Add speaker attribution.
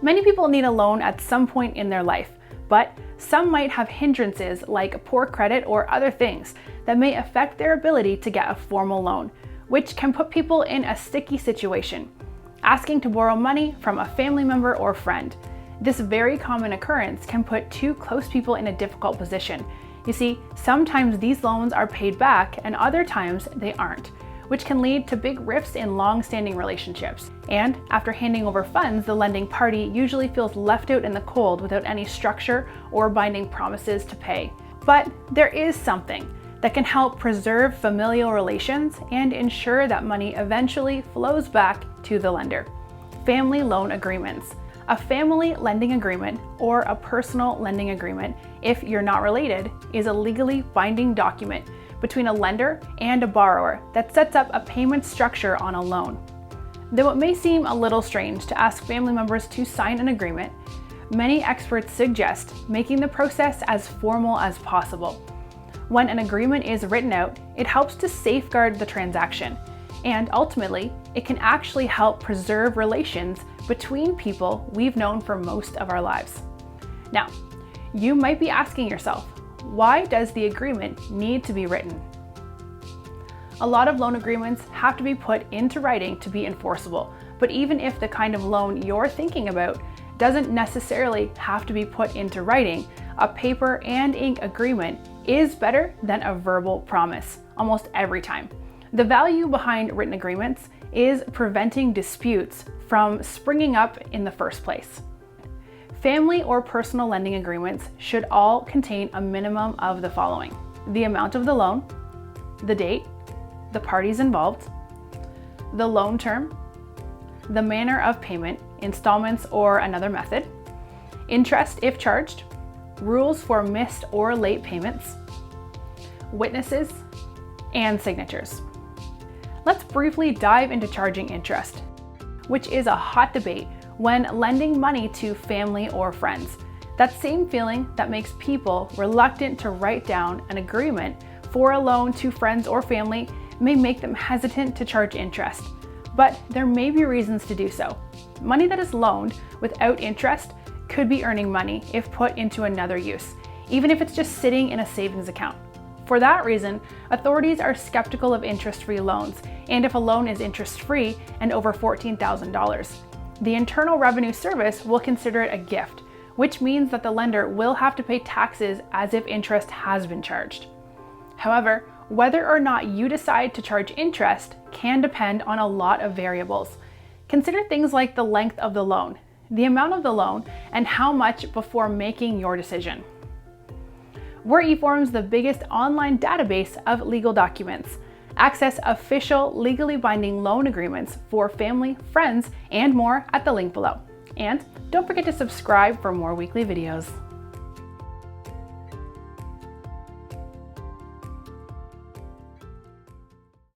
Speaker 1: Many people need a loan at some point in their life, but some might have hindrances like poor credit or other things that may affect their ability to get a formal loan, which can put people in a sticky situation, asking to borrow money from a family member or friend. This very common occurrence can put two close people in a difficult position. You see, sometimes these loans are paid back and other times they aren't, which can lead to big rifts in long-standing relationships. And after handing over funds, the lending party usually feels left out in the cold without any structure or binding promises to pay. But there is something that can help preserve familial relations and ensure that money eventually flows back to the lender. Family loan agreements. A family lending agreement or a personal lending agreement, if you're not related, is a legally binding document between a lender and a borrower that sets up a payment structure on a loan. Though it may seem a little strange to ask family members to sign an agreement, many experts suggest making the process as formal as possible. When an agreement is written out, it helps to safeguard the transaction, and ultimately, it can actually help preserve relations between people we've known for most of our lives. Now, you might be asking yourself, why does the agreement need to be written? A lot of loan agreements have to be put into writing to be enforceable, but even if the kind of loan you're thinking about doesn't necessarily have to be put into writing, a paper and ink agreement is better than a verbal promise almost every time. The value behind written agreements is preventing disputes from springing up in the first place. Family or personal lending agreements should all contain a minimum of the following: the amount of the loan, the date, the parties involved, the loan term, the manner of payment, installments or another method, interest if charged, rules for missed or late payments, witnesses, and signatures. Let's briefly dive into charging interest, which is a hot debate when lending money to family or friends. That same feeling that makes people reluctant to write down an agreement for a loan to friends or family may make them hesitant to charge interest, but there may be reasons to do so. Money that is loaned without interest could be earning money if put into another use, even if it's just sitting in a savings account. For that reason, authorities are skeptical of interest-free loans, and if a loan is interest-free and over $14,000, the Internal Revenue Service will consider it a gift, which means that the lender will have to pay taxes as if interest has been charged. However, whether or not you decide to charge interest can depend on a lot of variables. Consider things like the length of the loan, the amount of the loan, and how much before making your decision. We're eForms, the biggest online database of legal documents. Access official, legally binding loan agreements for family, friends, and more at the link below. And don't forget to subscribe for more weekly videos.